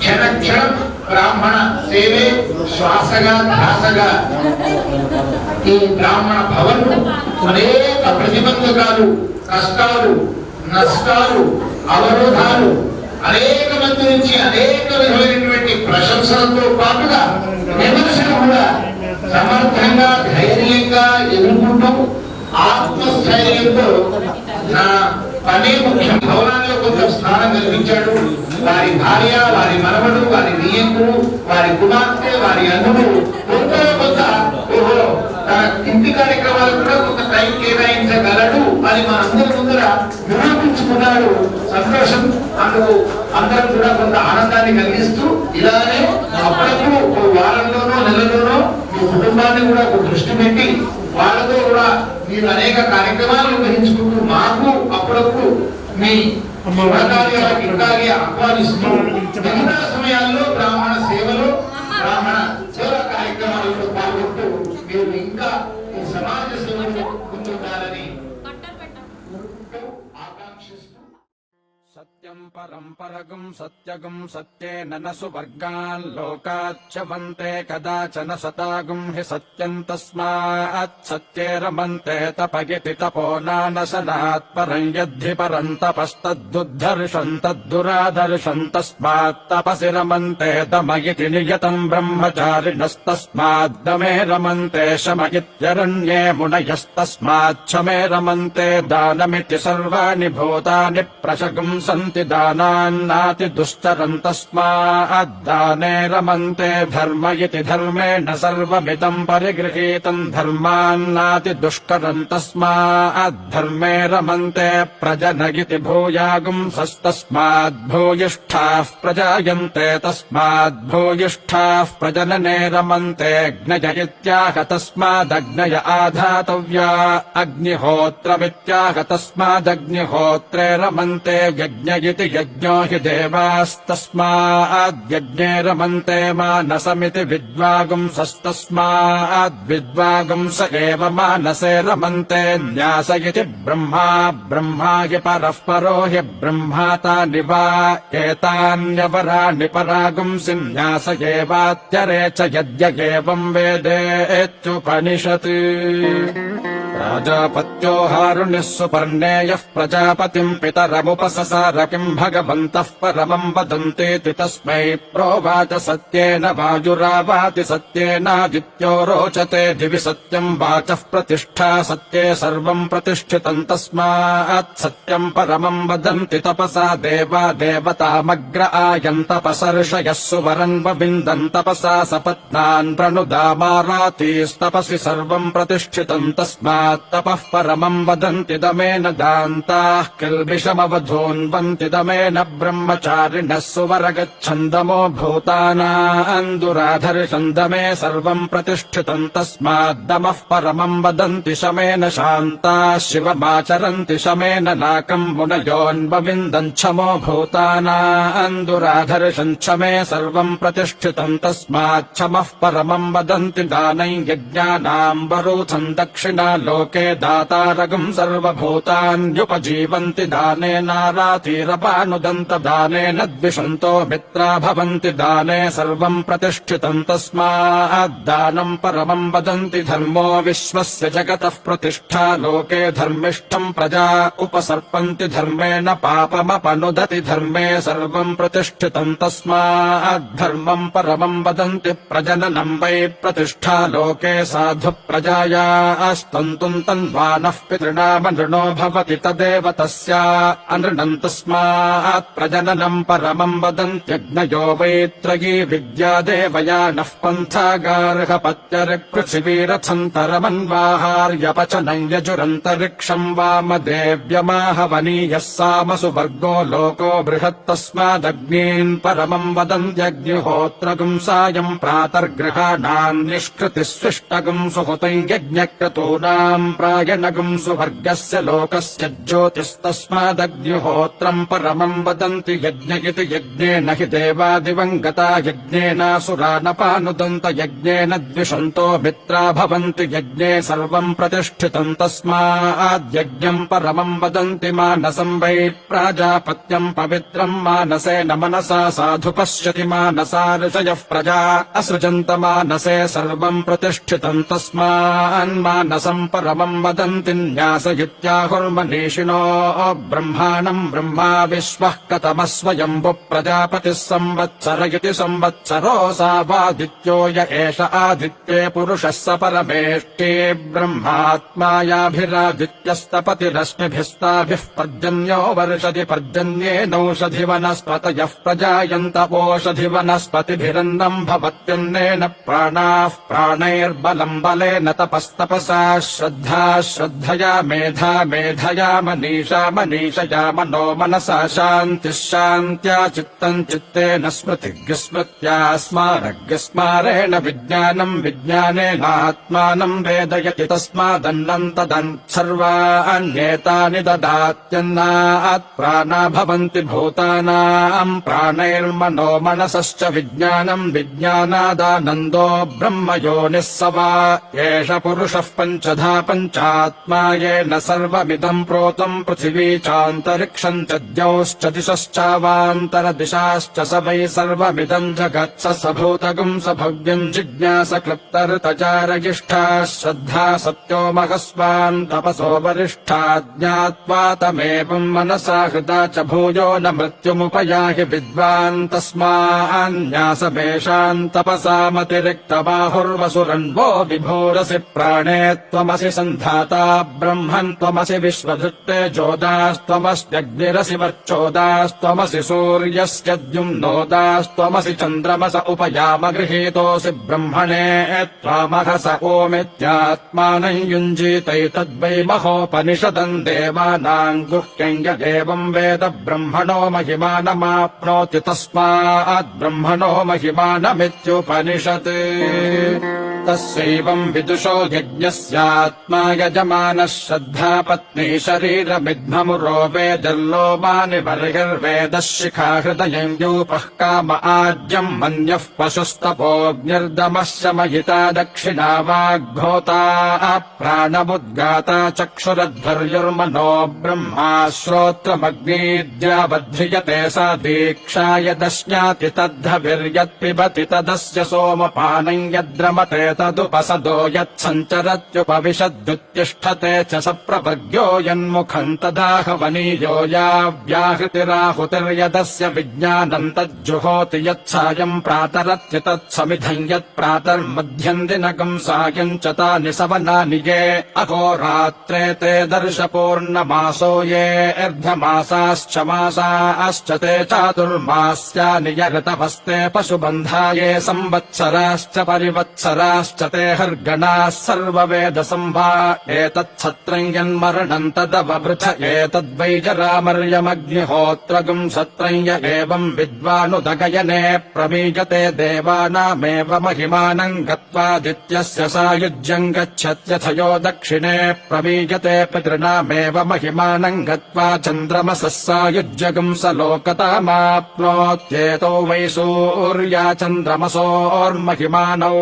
క్షణ క్షణం బ్రాహ్మణ సేవే శ్వాసగా ధ్యాసగా ఈ బ్రాహ్మణ భవన్ అనేక ప్రతిబంధకాలు, కష్టాలు, నష్టాలు, అవరోధాలు అనేక మంది నుంచి అనేక విధమైనటువంటి ప్రశంసలతో పాటుగా విమర్శలు కూడా సమర్థంగా ధైర్యంగా ఎదుర్కొంటూ ఆత్మస్థైర్యంతో నా పనే ముఖ్యం భవనాల్లో కొంచెం స్థానం కల్పించాడు. వారి భార్య, వారి మనవడు, వారి నియంకుడు, వారి కుమార్తె, వారి అన్నుడు కొంత కొంత తన ఇంటి కార్యక్రమాలకు కూడా కొంత టైం కేటాయించగలడు అని మా అందరి ముందర నిరూపించుకున్నాడు. సంతోషం. అందుకు అందరం కూడా కొంత ఆనందాన్ని కలిగిస్తూ ఇలానే అప్పుడప్పుడు ఒక వారంలోనో నెలలోనో మీ కుటుంబాన్ని కూడా ఒక దృష్టి పెట్టి వాళ్ళతో కూడా మీరు అనేక కార్యక్రమాలు నిర్వహించుకుంటూ మాకు అప్పుడప్పుడు మీ శుభకార్యాలకు ఇంకాగే ఆహ్వానిస్తూ మిగతా సమయాల్లో బ్రాహ్మణ సేవలో బ్రాహ్మణ సేవా కార్యక్రమాలలో పాల్గొంటూ మీరు ఇంకా ఈ సమాజ సేవలో ముందుండాలని ఆకాంక్షిస్తూ సత్యం పరం పరగం సత్యగం సత్యేన న సువర్గాన్ లోకాచ్చవంతే కదాచన సతాగం హి సత్యం తస్మాత్ సత్యే రమంతే తపగితి తపో నానశనాత్ పరం యద్ధి పరం తపస్తద్దుద్ధర్షం తద్దురాదర్శం తస్మాత్ తపసి రమంతే తమగితి నియతం బ్రహ్మచారిణస్తస్మాత్ దమే రమంతే శమ ఇత్యరణ్యే మునయస్తస్మాత్ క్షమే రమంతే దానమితి సర్వాణి భూతాని ప్రశగం సంతి దానాన్నాతి దుశ్చరం తస్మాద్దానే రమంతే ధర్మ ఇతి ధర్మేణ సర్వమిదం పరిగృహీతం ధర్మాన్నాతి దుష్కరం తస్మాద్ధర్మే రమంతే ప్రజన ఇతి భూయాగుం సస్తస్మాద్ భూయిష్ఠాః ప్రజాయంతే తస్మాద్ భూయిష్ఠాః ప్రజననే రమంతే అగ్నయ ఇత్యాహ తస్మాదగ్నయ ఆధాతవ్యా అగ్నిహోత్రమిత్యాహ తస్మాదగ్నిహోత్రే రమంతే యజ్ఞ ఇతి యజ్ఞో హి దేవాస్తస్మాద్యజ్ఞే రమంతే మానసమితి విద్వాగుంసస్తస్మాద్విద్వాగుం స ఏవ మానసే రమంతే న్యాస ఇతి బ్రహ్మా బ్రహ్మా హి పరః పరో హి బ్రహ్మాతాని వా ఏతాన్యవరాణి పరాగుంసి న్యాస ఏవాత్యరే చ యద్య ఏవం వేదేత్యుపనిషత్ प्राजापत्यो हारुणिः सुपर्णेयः प्रजापतिम् पितरमुपससार किम् भगवन्तः परमम् वदन्तीति तस्मै प्रोवाच सत्येन वायुरावाति सत्येनादित्यो रोचते दिवि सत्यम् वाचः प्रतिष्ठा सत्ये सर्वम् प्रतिष्ठितम् तस्मात् सत्यम् परमम् वदन्ति तपसा देवा देवतामग्र आयम् तपसर्षयः सुवरन्वविन्दन् तपसा सपत्नान् प्रणुदामारातीस्तपसि सर्वम् प्रतिष्ठितम् तस्मात् तपः परमम् वदन्ति दमेन दान्ताः किल्बिषमवधून्वन्ति दमेन ब्रह्मचारिणः सुवरगच्छन्दमो भूतानाम् दुराधर्षन्दमे सर्वम् प्रतिष्ठितम् तस्माद्दमः परमम् वदन्ति शमेन शान्ताः शिवमाचरन्ति शमेन नाकम् मुनयोन्वविन्दन् क्षमो भूतानाम् दुराधर्षन् क्षमे सर्वम् प्रतिष्ठितम् तस्माच्छमः परमम् वदन्ति दानम् यज्ञानाम् वरूथम् दक्षिणा लोके दातारगम् सर्वभूतान्युपजीवन्ति दानेनारातिरपानुदन्त दानेन द्विषन्तो मित्रा भवन्ति दाने सर्वम् प्रतिष्ठितम् तस्माद्दानम् परमम् वदन्ति धर्मो विश्वस्य जगतः प्रतिष्ठा लोके धर्मिष्ठम् प्रजा उपसर्पन्ति धर्मेण पापमपनुदति धर्मे सर्वम् प्रतिष्ठितम् तस्माद्धर्मम् परमम् वदन्ति प्रजननम् वै प्रतिष्ठा लोके साधु प्रजायास्तन्तुम् तन्वानः पितृणामनृणो भवति तदेव तस्या अनृणम् तस्मात् प्रजननम् परमम् वदन्त्यग्नयो वैत्रयी विद्या देवयानः पन्थागार्हपत्यरिपृथिवीरथन्तरमन्वाहार्यपचनम् यजुरन्तरिक्षम् वामदेव्यमाहवनीयः सामसु वर्गो लोको बृहत्तस्मादग्नीन् परमम् वदन्त्यग्निहोत्रगुम् सायम् प्रातर्गृहाणाम् निष्कृतिः स्विष्टगुम् सुहुतम् यज्ञक्रतूनाम् देवानाम् प्रायणगुम् सुवर्गस्य लोकस्य ज्योतिस्तस्मादग्निहोत्रम् परमम् वदन्ति यज्ञ इति यज्ञेन हि देवादिवम् गता यज्ञेनासुरा न पानुदन्त यज्ञेन द्विषन्तो मित्रा भवन्ति यज्ञे सर्वम् प्रतिष्ठितम् तस्माद्यज्ञम् परमम् वदन्ति मानसम् वै प्राजापत्यम् पवित्रम् मानसेन मनसा साधु पश्यति मानसा ऋषयः प्रजा असृजन्त मानसे सर्वम् प्रतिष्ठितम् तस्मान्मानसम् परमम् वदन्ति न्यासयित्याहुर्मनीषिणो ब्रह्माणम् ब्रह्मा विश्वः कतमस्वयम्भु प्रजापतिः संवत्सर इति संवत्सरोऽसावादित्यो य एष आदित्ये पुरुषः स परमेष्टि ब्रह्मात्मायाभिरादित्यस्तपतिरश्मिभिस्ताभिः पर्जन्यो वर्षति पर्जन्येनौषधि वनस्पतयः प्रजायन्त ओषधि वनस्पतिभिरन्नम् भवत्यन्नेन प्राणाः प्राणैर्बलम् बलेन तपस्तपसा श्रद्धा श्रद्धया मेधा मेधया मनीषा मनीषया मनो मनसा शान्तिः शान्त्या चित्तम् चित्तेन स्मृतिर्स्मृत्या स्मारग्स्मारेण विज्ञानम् विज्ञानेनात्मानम् वेदयति तस्मादन्नम् तदन् सर्वाण्येतानि ददात्यन्नात् प्राणा भवन्ति भूतानाम् प्राणैर्मनो मनसश्च विज्ञानम् विज्ञानादानन्दो ब्रह्म योनिः स वा एष पुरुषः पञ्चधा पञ्चात्मा येन सर्वमिदम् प्रोतम् पृथिवी चान्तरिक्षम् च द्यौश्च दिशश्चावान्तरदिशाश्च स वै सर्वमिदम् जगत्स स भूतगुम् स भव्यम् जिज्ञास क्लृप्तर्तचारगिष्ठा श्रद्धा सत्यो महस्वान् तपसो वरिष्ठा ज्ञात्वा तमेवम् मनसा हृदा च भूयो न मृत्युमुपयाहि विद्वान् तस्मान्न्यासमेषाम् तपसामतिरिक्तबाहुर्वसुरन्वो विभोरसि प्राणे त्वमसि सन्धाता ब्रह्मन् त्वमसि विश्वधृत्ते जोदास्त्वमस्त्यग्निरसि वर्चोदास्त्वमसि सूर्यस्य द्युम्नोदास्त्वमसि चन्द्रमस उपयाम गृहीतोऽसि ब्रह्मणे त्वामहस ओमित्यात्मानम् युञ्जीतैतद्वै महोपनिषदम् देवानाम् गुह्यम् यदेवम् वेद ब्रह्मणो महिमानमाप्नोति तस्मात् ब्रह्मणो महिमानमित्युपनिषत् तस्यैवम् विदुषो यज्ञस्यात्मा यजमानः श्रद्धा पत्नी शरीरमिद्ममुरो वेदल्लोमानि बर्हिर्वेदः शिखा हृदयम् यूपः काम आज्यम् मन्यः पशुस्तपोऽग्निर्दमः शमयिता दक्षिणा वाग्भूता प्राणमुद्गाता चक्षुरध्वर्युर्मनो ब्रह्मा श्रोत्रमग्नीद्यावध्रियते सा दीक्षा यदश्नाति तद्धविर्यत्पिबति तदस्य सोमपानम् यद्रमते तदुपसदो यत्सञ्चरत्युपविशद्युत्तिष्ठते च स प्रपद्यो यन्मुखम् तदाहवनीयो याव्याहृतिराहुतिर्यदस्य विज्ञानम् तज्जुहोति यत्सायम् प्रातरत्य तत्समिधम् यत्प्रातर्मध्यम् दिनकम् सायम् च तानि सवनानि ये अहोरात्रे ते दर्शपूर्णमासो ये अर्धमासाश्च मासाश्च ते चातुर्मास्यानि यऋतवस्ते पशुबन्धा ये संवत्सराश्च परिवत्सराश्च ते हर्गणाः सर्ववेदसंवा एतत्सत्रम् यन्मरणम् तदववृथ एतद्वै जरामर्यमग्निहोत्रगुम् सत्रम् य एवम् विद्वानुदगयने प्रमीयते देवानामेव महिमानम् गत्वादित्यस्य सायुज्यम् गच्छत्यथयो दक्षिणे प्रमीयते पितॄणामेव महिमानम् गत्वा चन्द्रमसः सायुज्यगुम् स लोकतामाप्नोत्येतो वै सूर्या चन्द्रमसोर्महिमानौ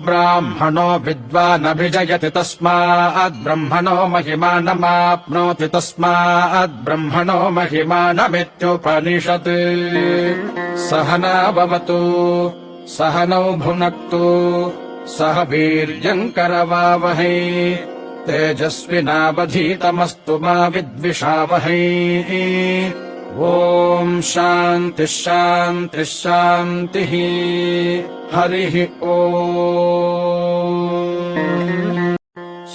ब्राह्मणो विद्वानभिजयति तस्माद्ब्रह्मणो महिमानमाप्नोति तस्माद्ब्रह्मणो महिमानमित्युपनिषत् सहना भवतु सहनौ भुनक्तु सह वीर्यम् करवावहै तेजस्विनावधीतमस्तु मा विद्विषावहै ॐ शान्तिः शान्तिः शान्तिः हरिः ॐ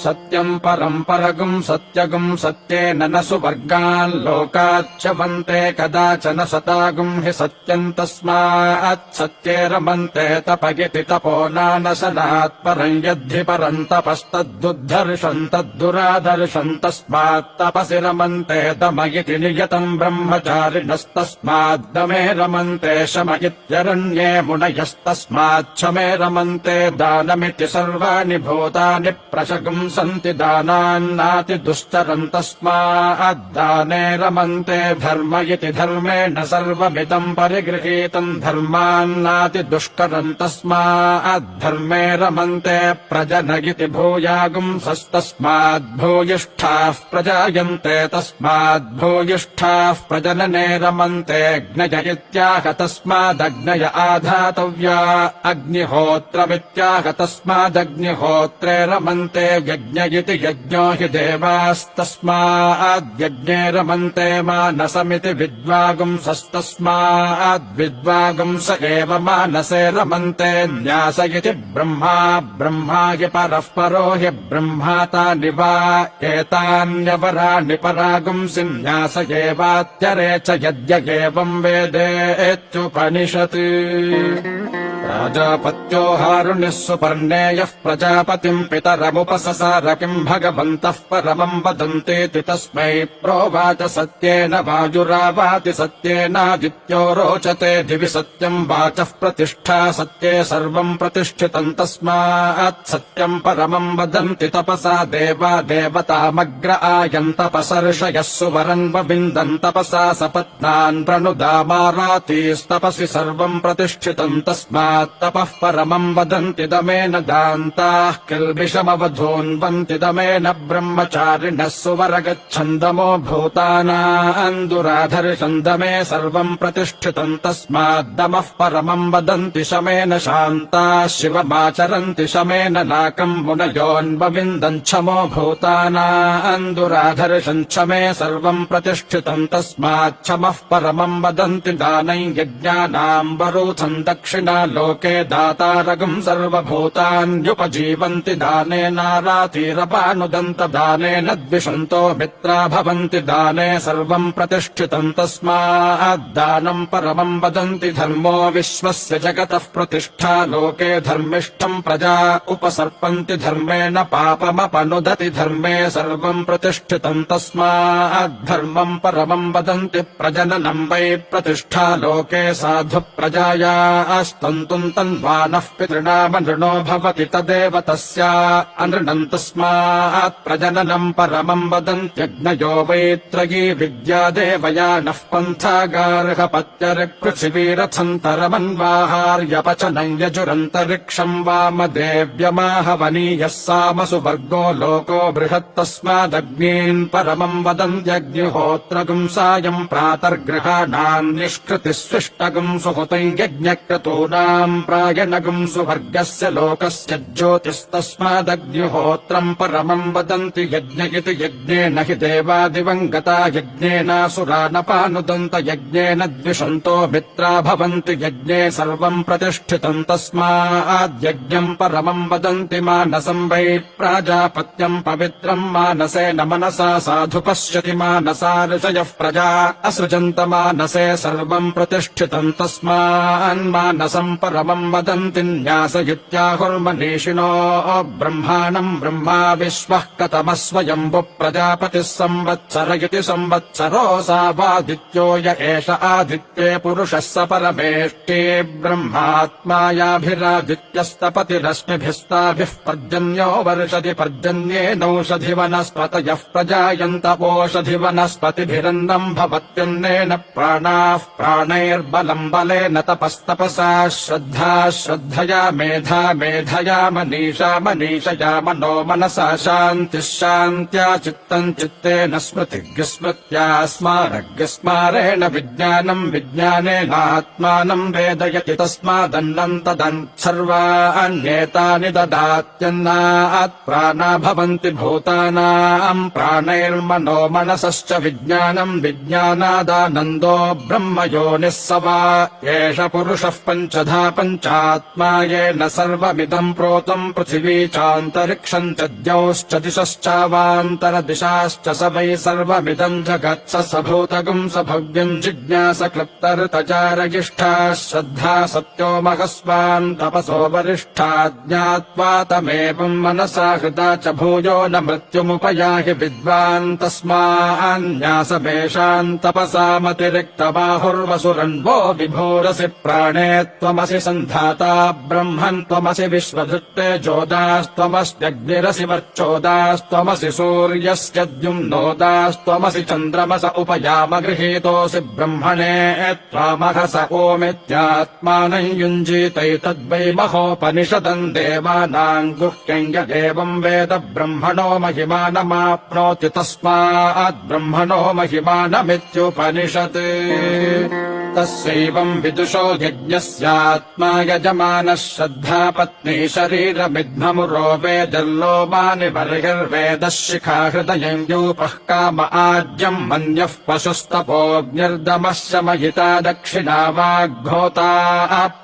सत्यम् परम् परगुम् सत्यगुम् सत्येन न सुवर्गान् लोकाच्च वन्ते कदाचन सतागुम् हि सत्यम् तस्मात् सत्ये रमन्ते तपयति तपो नानशनात् परम् यद्धि परम् तपस्तद्दुद्धर्षम् तद्दुरादर्शम् तस्मात् तपसि रमन्ते दम इति नियतम् ब्रह्मचारिणस्तस्माद्दमे रमन्ते शम इत्यरण्ये मुनयस्तस्मात् क्षमे रमन्ते दानमिति सर्वाणि भूतानि प्रशगुम् सन्ति दानान्नाति दुश्चरन् तस्माद्दाने रमन्ते धर्म इति धर्मेण सर्वमिदम् परिगृहीतम् धर्मान्नाति दुष्करम् तस्माद्धर्मे रमन्ते प्रजन इति भूयागुंसस्तस्माद्भूयिष्ठाः प्रजायन्ते तस्माद्भूयिष्ठाः प्रजनने रमन्ते ज्ञय इत्याह तस्मादग्नय आधातव्या अग्निहोत्रमित्याह तस्मादग्निहोत्रे रमन्ते यज्ञ इति यज्ञो हि देवास्तस्माद्यज्ञे रमन्ते मानसमिति विद्वागुंसस्तस्माद्विद्वागुंस एव मानसे रमन्ते न्यास इति ब्रह्मा ब्रह्मा हि परः परो हि ब्रह्माता निवा एतान्यपराणि परागुंसि न्यास एवात्यरे च यद्य एवम् वेदेत्युपनिषत् प्राजापत्यो हारुणिः सुपर्णेयः प्रजापतिम् पितरमुपससार किम् भगवन्तः परमम् वदन्तीति तस्मै प्रोवाच सत्येन वायुरावाति सत्येनादित्यो रोचते दिवि सत्यम् वाचः प्रतिष्ठा सत्ये सर्वम् प्रतिष्ठितम् तस्मात् सत्यम् परमम् वदन्ति तपसा देवा देवतामग्र आयन्तपसर्षयः सुवरन्वविन्दन् तपसा सपत्नान् प्रणुदामारातीस्तपसि सर्वम् प्रतिष्ठितम् तस्मात् तपः परमम् वदन्ति दमेन दान्ताः किल्बिषमवधून्वन्ति दमेन ब्रह्मचारिणः सुवरगच्छन्दमो भूतानान्दुराधर्षन्दमे सर्वम् प्रतिष्ठितम् तस्माद्दमः परमम् वदन्ति शमेन शान्ताः शिवमाचरन्ति शमेन नाकम् मुनयोन्वविन्दन् क्षमो भूतानान्दुराधर्षन् क्षमे सर्वम् प्रतिष्ठितम् तस्माच्छमः परमम् वदन्ति दानै यज्ञानाम् वरूथम् दक्षिणा लोके दातारगम् सर्वभूतान्युपजीवन्ति दानेनारातिरपानुदन्त दानेन द्विषन्तो मित्रा भवन्ति दाने सर्वम् प्रतिष्ठितम् तस्माद्दानम् परमम् वदन्ति धर्मो विश्वस्य जगतः प्रतिष्ठा लोके धर्मिष्ठम् प्रजा उपसर्पन्ति धर्मेण पापमपनुदति धर्मे सर्वम् प्रतिष्ठितम् तस्माद्धर्मम् परमम् वदन्ति प्रजननम् वै प्रतिष्ठा लोके साधु प्रजायास्तन्तुम् तन्वानः पितृणामनृणो भवति तदेव तस्या अनृणम् तस्मात् प्रजननम् परमम् वदन्त्यग्नयो वैत्रयी विद्या देवयानः पन्थागार्हपत्यरिपृथिवीरथन्तरमन्वाहार्यपचनम् यजुरन्तरिक्षम् वामदेव्यमाहवनीयः सामसु वर्गो लोको बृहत्तस्मादग्नीन् परमम् वदन्त्यग्निहोत्रगुम् सायम् प्रातर्गृहाणाम् निष्कृतिः स्विष्टगुम् सुहुतम् यज्ञक्रतूनाम् प्रायणगुम् सुवर्गस्य लोकस्य ज्योतिस्तस्मादग्निहोत्रम् परमम् वदन्ति यज्ञ इति यज्ञेन हि देवादिवङ्गता यज्ञेनासुरा नपानुदन्त यज्ञेन द्विषन्तो मित्रा भवन्ति यज्ञे सर्वम् प्रतिष्ठितम् तस्माद्यज्ञम् परमम् वदन्ति मानसम् वै प्राजापत्यम् पवित्रम् मानसेन मनसा साधु पश्यति मानसा ऋषयः प्रजा असृजन्त मानसे सर्वम् प्रतिष्ठितम् तस्मान्मानसम् परमम् वदन्ति न्यास इत्याहुर्मनीषिणो ब्रह्माणम् ब्रह्मा विश्वः कतमः स्वयम्भुः प्रजापतिः संवत्सर इति संवत्सरोऽसावादित्यो य एष आदित्ये पुरुषः स परमेष्टि ब्रह्मात्मायाभिरादित्यस्तपतिरश्मिभिस्ताभिः पर्जन्यो वर्षति पर्जन्येनौषधि वनस्पतयः प्रजायन्त ओषधि वनस्पतिभिरन्नम् भवत्यन्नेन प्राणाः प्राणैर्बलम् बलेन तपस्तपसा श्रद्धा श्रद्धया मेधा मेधया मनीषा मनीषया मनो मनसा शान्तिः शान्त्या चित्तम् चित्तेन स्मृतिः स्मृत्या स्मारग्स्मारेण विज्ञानम् विज्ञानेनात्मानम् वेदयति तस्मादन्नम् तदन् सर्वाण्येतानि ददात्यन्नात् प्राणा भवन्ति भूतानाम् प्राणैर्मनो मनसश्च विज्ञानम् विज्ञानादानन्दो ब्रह्म योनिः स वा एष पुरुषः पञ्चधा पञ्चात्मा येन सर्वमिदम् प्रोतम् पृथिवी चान्तरिक्षम् च द्यौश्च दिशश्चावान्तरदिशाश्च स वै सर्वमिदम् जगत्स स भूतगुम् स भव्यम् जिज्ञास क्लृप्तर्तचारगिष्ठा श्रद्धा सत्यो महस्वान् तपसो वरिष्ठा ज्ञात्वा तमेवम् मनसा हृदा च भूयो न मृत्युमुपयाहि विद्वान् तस्मान्न्यासमेषाम् तपसामतिरिक्तबाहुर्वसुरन्वो विभोरसि प्राणे त्वमसि सन्धाता ब्रह्मन् त्वमसि विश्वधृत्ते जोदास्त्वमस्त्यग्निरसि वर्चोदास्त्वमसि सूर्यस्य द्युम्नोदास्त्वमसि चन्द्रमस उपयाम गृहीतोऽसि ब्रह्मणे त्वामहस ओमित्यात्मानं युञ्जीतैतद्वै महोपनिषदम् देवानाम् गुह्यम् यदेवम् वेद ब्रह्मणो महिमानमाप्नोति तस्मात् ब्रह्मणो महिमानमित्युपनिषत् तस्यैवम् विदुषो यज्ञस्यात्मा यजमानः श्रद्धा पत्नी शरीरमिध्ममुरो वेदल्लोमानि बर्हिर्वेदः शिखा हृदयम् यूपः काम आज्यम् मन्यः पशुस्तपोऽग्निर्दमः शमयिता दक्षिणा वाग्भोता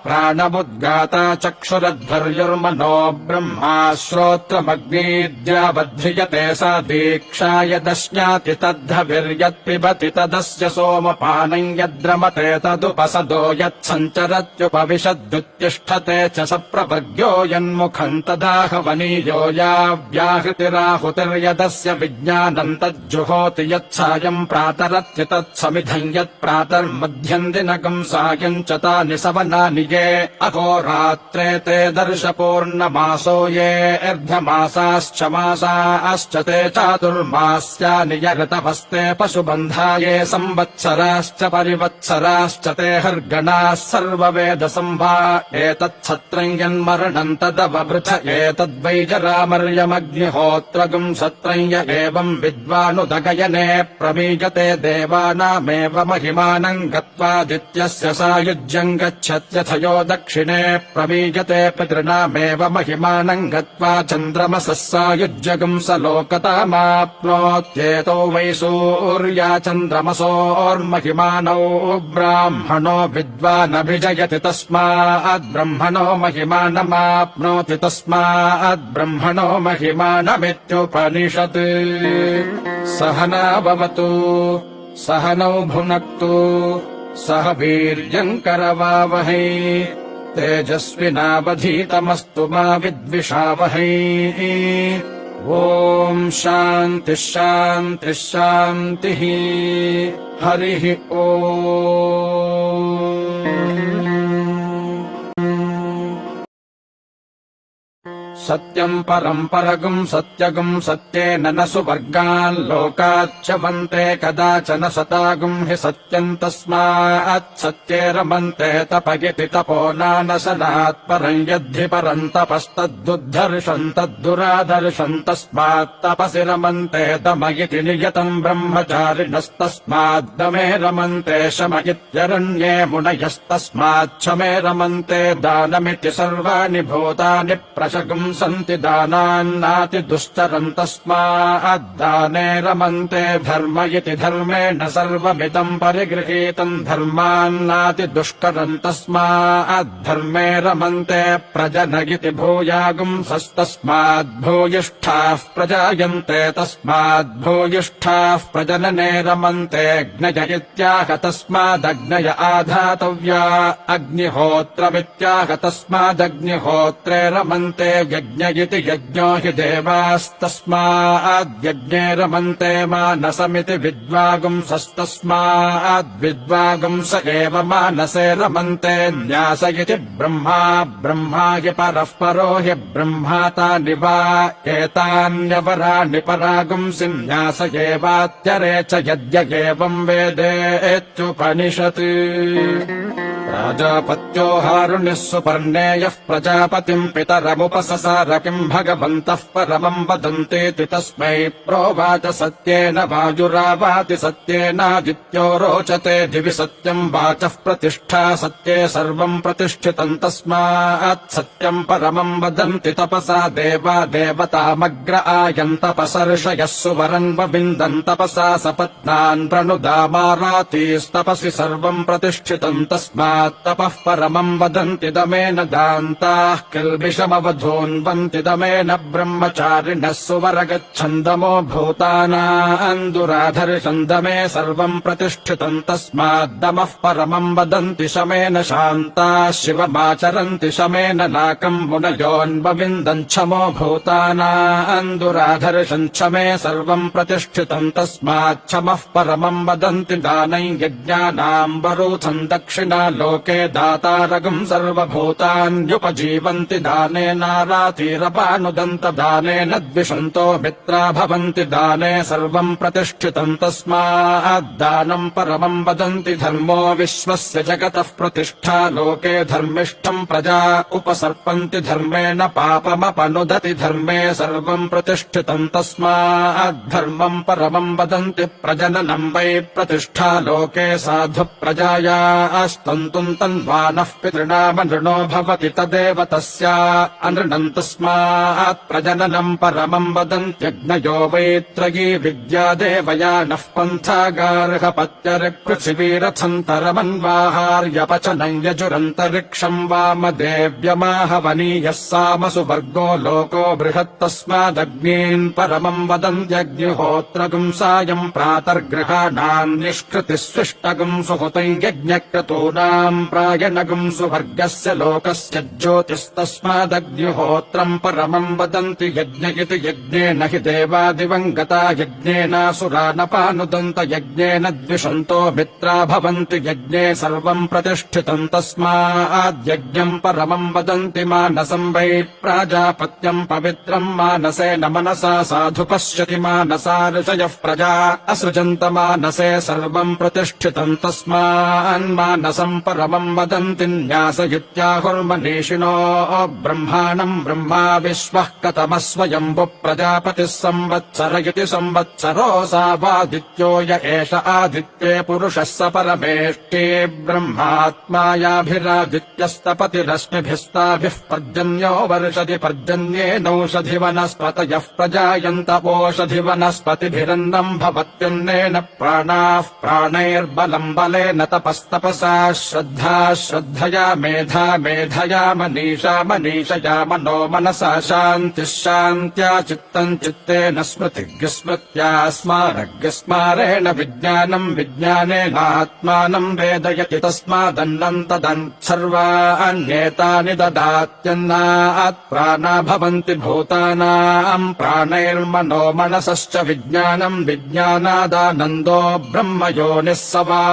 प्राणमुद्गाता चक्षुरध्वर्युर्मनो ब्रह्मा श्रोत्रमग्नीद्यावध्रियते सा दीक्षा यदश्नाति तद्धविर्यत्पिबति तदस्य सोमपानम् यद्रमते तदुपसदो यत्सञ्चरत्युपविशद्युत्तिष्ठते च स प्रपद्यो यन्मुखम् तदाहवनीयो या व्याहृतिराहुतिर्यदस्य विज्ञानम् तज्जुहोति यत्सायम् प्रातरत्य तत्समिधम् यत्प्रातर्मध्यम् दिनकम् सायम् च तानि सवनानि ये अहोरात्रे ते दर्शपूर्णमासो ये अर्धमासाश्च मासाश्च ते चातुर्मास्यानि यऋतवस्ते पशुबन्धा ये संवत्सराश्च परिवत्सराश्च ते हर्गणाः सर्ववेदसंवा एतत्सत्रम् यन्मरणम् तदवभृथ एतद्वै जरामर्यमग्निहोत्रगम् सत्रम् य एवम् विद्वानुदगयने प्रमीयते देवानामेव महिमानम् गत्वादित्यस्य सायुज्यम् गच्छत्यथयो दक्षिणे प्रमीयते पितॄणामेव महिमानम् गत्वा चन्द्रमसः सायुज्यगम् स लोकतामाप्नोत्येतो वै सूर्या चन्द्रमसोर्महिमानौ ब्राह्मणो विद्वानभिजयति तस्माद्ब्रह्मणो महिमानमाप्नोति तस्माद्ब्रह्मणो महिमानमित्युपनिषत् सहना भवतु सहनौ भुनक्तु सह वीर्यम् करवावहै तेजस्विनावधीतमस्तु मा विद्विषावहै ॐ शान्तिः शान्तिः शान्तिः हरिः सत्यम् परम् परगुम् सत्यगुम् सत्येन न सुवर्गान् लोकाच्च वन्ते कदाचन सतागुम् हि सत्यम् तस्मात् सत्ये रमन्ते तपयति तपो नानशनात् परम् यद्धि परम् तपस्तद्दुद्धर्षम् तद्दुराधर्षम् तस्मात् तपसि रमन्ते दमयिति नियतम् ब्रह्मचारिणस्तस्माद्दमे रमन्ते शम इत्यरण्ये मुनयस्तस्मात् क्षमे रमन्ते दानमिति सर्वाणि भूतानि प्रशगुम् सन्ति दानान्नाति दुश्चरम् तस्माद्दाने रमन्ते धर्म इति धर्मेण सर्वमिदम् परिगृहीतम् धर्मान्नाति दुष्करम् तस्माद्धर्मे रमन्ते प्रजन इति भूयागुंसस्तस्माद्भूयिष्ठाः प्रजायन्ते तस्माद्भूयिष्ठाः प्रजनने रमन्ते ज्ञय इत्याह तस्मादग्नय आधातव्या अग्निहोत्रमित्याह तस्मादग्निहोत्रे रमन्ते यज्ञ इति यज्ञो हि देवास्तस्माद्यज्ञे रमन्ते मानसमिति विद्वागुंसस्तस्माद्विद्वागुंस एव मानसे रमन्ते न्यास इति ब्रह्मा ब्रह्मा हि परः परो हि ब्रह्मातानि वा एतान्यपराणि परागुंसि न्यास एवात्यरे च यद्य एवम् वेदेत्युपनिषत् प्राजापत्यो हारुणिः सुपर्णेयः प्रजापतिम् पितरमुपससार किम् भगवन्तः परमम् वदन्तीति तस्मै प्रोवाच सत्येन वायुरावाति सत्येनादित्यो रोचते दिवि सत्यम् वाचः प्रतिष्ठा सत्ये सर्वम् प्रतिष्ठितम् तस्मात् सत्यम् परमम् वदन्ति तपसा देवा देवतामग्र आयन् तपसर्षयः सुवरन्वविन्दन् तपसा सपत्नान् प्रणुदामारातीस्तपसि सर्वम् प्रतिष्ठितम् तस्मात् तपः परमम् वदन्ति दमेन दान्ताः किल्बिषमवधून्वन्ति दमेन ब्रह्मचारिणः सुवरगच्छन्दमो भूतानाम् दुराधर्षन्दमे सर्वम् प्रतिष्ठितम् तस्माद्दमः परमम् वदन्ति शमेन शान्ताः शिवमाचरन्ति शमेन नाकम् मुनयोन्वविन्दन् क्षमो भूतानाम् दुराधर्षन् क्षमे सर्वम् प्रतिष्ठितम् तस्मात् क्षमः परमम् वदन्ति दानम् यज्ञानाम् वरूथम् दक्षिणा लोके दातारगम् सर्वभूतान्युपजीवन्ति दानेनारातिरपानुदन्त दानेन द्विषन्तो मित्रा भवन्ति दाने सर्वम् प्रतिष्ठितम् तस्माद्दानम् परमम् वदन्ति धर्मो विश्वस्य जगतः प्रतिष्ठा लोके धर्मिष्ठम् प्रजा उपसर्पन्ति धर्मेण पापमपनुदति धर्मे सर्वम् प्रतिष्ठितम् तस्माद्धर्मम् परमम् वदन्ति प्रजननम् वै प्रतिष्ठा लोके साधु प्रजायास्तन्तुम् तन्वानः पितॄणामनृणो भवति तदेव तस्या अनृणम् तस्मात् प्रजननम् परमम् वदन्त्यग्नयो वै त्रयी विद्या देवयानः पन्थागार्हपत्यरिक्पृथिवीरथन्तरमन्वाहार्यपचनम् यजुरन्तरिक्षम् वामदेव्यमाहवनीयः सामसु वर्गो लोको बृहत्तस्मादग्नीन् परमम् वदन्त्यग्निहोत्रगुम् सायम् प्रातर्गृहाणाम् निष्कृतिः स्विष्टगुम् सुहुतम् यज्ञक्रतूनाम् प्रायणगुम् सुवर्गस्य लोकस्य ज्योतिस्तस्मादग्निहोत्रम् परमम् वदन्ति यज्ञ इति यज्ञेन हि देवादिवम् गता यज्ञेनासुरा नपानुदन्त यज्ञेन द्विषन्तो मित्रा भवन्ति यज्ञे सर्वम् प्रतिष्ठितम् तस्माद्यज्ञम् परमम् वदन्ति मानसम् वै प्राजापत्यम् पवित्रम् मानसेन मनसा साधु पश्यति मानसा ऋषयः प्रजा असृजन्त मानसे सर्वम् प्रतिष्ठितम् तस्मान्मानसम् परमम् वदन्ति न्यासयित्याहुर्मनीषिणो ब्रह्माणम् ब्रह्मा विश्वः कतमस्वयम्भु प्रजापतिः संवत्सर इति संवत्सरोऽसावादित्यो य एष आदित्ये पुरुषः स परमेष्टि ब्रह्मात्मायाभिरादित्यस्तपतिरश्मिभिस्ताभिः पर्जन्यो वर्षति पर्जन्येनौषधि वनस्पतयः प्रजायन्त ओषधि वनस्पतिभिरन्नम् भवत्यन्नेन प्राणाः प्राणैर्बलम् बलेन तपस्तपसा श्रद्धा श्रद्धया मेधा मेधया मनीषा मनीषया मनो मनसा शान्तिः शान्त्या चित्तम् चित्तेन स्मृतिः स्मृत्या स्मारग्स्मारेण विज्ञानम् विज्ञानेनात्मानम् वेदयति तस्मादन्नम् तदन् सर्वाण्येतानि ददात्यन्नात् प्राणा भवन्ति भूतानाम् प्राणैर्मनो मनसश्च विज्ञानम् विज्ञानादानन्दो ब्रह्म योनिः स वा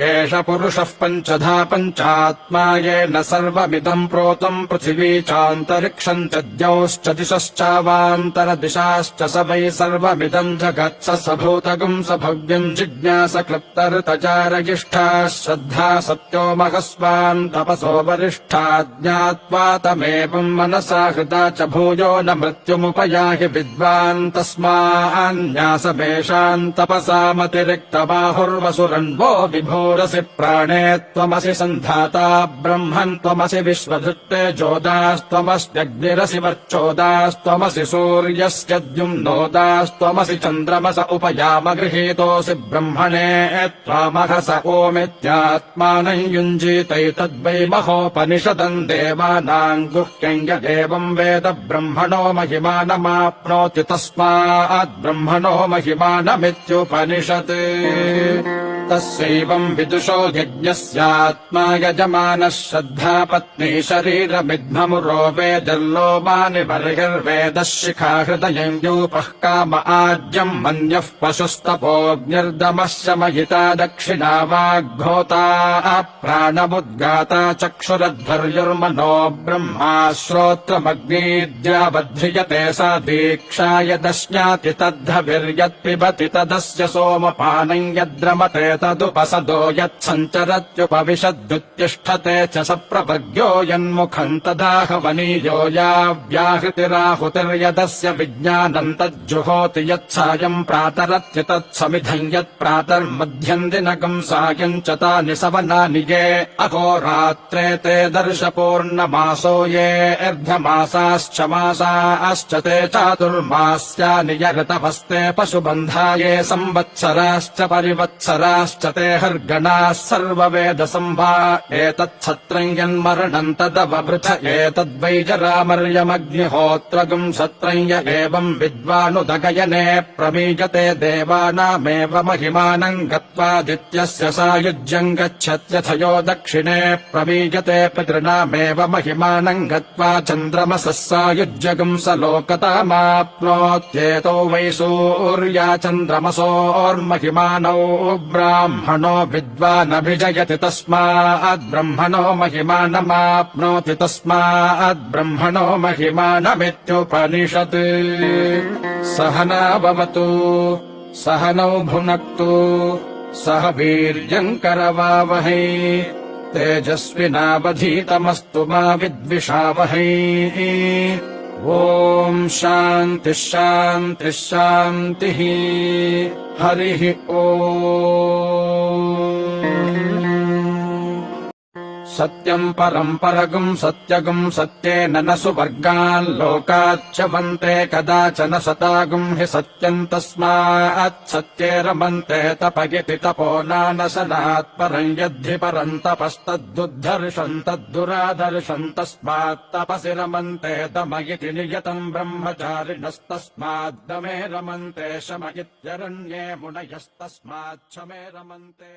एष पुरुषः पञ्चधा पञ्चात्मा येन सर्वमिदम् प्रोतम् पृथिवी चान्तरिक्षम् च द्यौश्च दिशश्चावान्तरदिशाश्च स वै सर्वमिदम् जगत्स स भूतगुम् स भव्यम् जिज्ञास क्लृप्तर्तचारयिष्ठा श्रद्धा सत्यो महस्वान् तपसो वरिष्ठा ज्ञात्वा तमेवम् मनसा हृदा च भूयो न मृत्युमुपयाहि विद्वान् तस्मान्न्यासमेषाम् तपसामतिरिक्तबाहुर्वसुरन्वो विभोरसि प्राणे त्वमसि सन्धाता ब्रह्मन् त्वमसि विश्वधृत्ते जोदास्त्वमस्त्यग्निरसि वर्चोदास्त्वमसि सूर्यस्य द्युम्नोदास्त्वमसि चन्द्रमस उपयाम गृहीतोऽसि ब्रह्मणे त्वामहस ओमित्यात्मानम् युञ्जीतैतद्वै महोपनिषदम् देवानाम् गुह्यम् यदेवम् वेद ब्रह्मणो महिमानमाप्नोति तस्मात् ब्रह्मणो महिमानमित्युपनिषत् तस्यैवम् विदुषो यज्ञस्यात्मा यजमानः श्रद्धा पत्नी शरीरमिद्ममुरो वेदल्लोमानि बर्हिर्वेदः शिखा हृदयम् यूपः काम आज्यम् मन्यः पशुस्तपोऽग्निर्दमः शमयिता दक्षिणा वाग्भोता प्राणमुद्गाता चक्षुरध्वर्युर्मनो ब्रह्मा श्रोत्रमग्नीद्यावध्रियते सा दीक्षा यदश्नाति तद्धविर्यत्पिबति तदस्य सोमपानम् यद्रमते तदुपसदो यत्सञ्चरत्युपविशद्युत्तिष्ठते च स प्रवर्ग्यो यन्मुखम् तदाहवनीयो या व्याहृतिराहुतिर्यदस्य विज्ञानम् तज्जुहोति यत्सायम् प्रातरत्यतत्समिधम् यत्प्रातर्मध्यम् दिनकम् सायम् च तानि सवनानि ये अहोरात्रे ते दर्शपूर्णमासो ये अर्धमासाश्च मासाश्च ते चातुर्मास्यानि यऋतवस्ते पशुबन्धा ये संवत्सराश्च परिवत्सराश्च ते हर्गणाः सर्ववेदसम्भा एतच्छत्रम् यन्मरणम् तदवभृथ एतद्वै जरामर्यमग्निहोत्रगुम् सत्रम् य एवम् विद्वानुदगयने प्रमीयते देवानामेव महिमानम् गत्वादित्यस्य सायुज्यम् गच्छत्यथयो दक्षिणे प्रमीयते पितॄणामेव महिमानम् गत्वा चन्द्रमसः सायुज्यगुम् स लोकतामाप्नोत्येतो वै सूर्या चन्द्रमसोर्महिमानौ ब्राह्मणो विद्वानभिजयति तस्माद्ब्रह्मणो महिमानमाप्नोति तस्माद्ब्रह्मणो महिमानमित्युपनिषत् सहना भवतु सहनौ भुनक्तु सह वीर्यम् करवावहै तेजस्विनावधीतमस्तु मा विद्विषावहै ॐ शान्तिः शान्तिः शान्तिः हरिः सत्यम् परम् परगुम् सत्यगुम् सत्येन न सुवर्गान् लोकाच्च वन्ते कदाचन सतागुम् हि सत्यम् तस्मात् सत्ये रमन्ते तपगिति तपो नानशनात् परम् यद्धि परम् तपस्तद्दुद्धर्षम् तद्दुराधर्षम् तस्मात् तपसि रमन्ते दमयिति नियतम् ब्रह्मचारिणस्तस्माद्दमे रमन्ते शम इत्यरण्ये मुनयस्तस्मात् शमे रमन्ते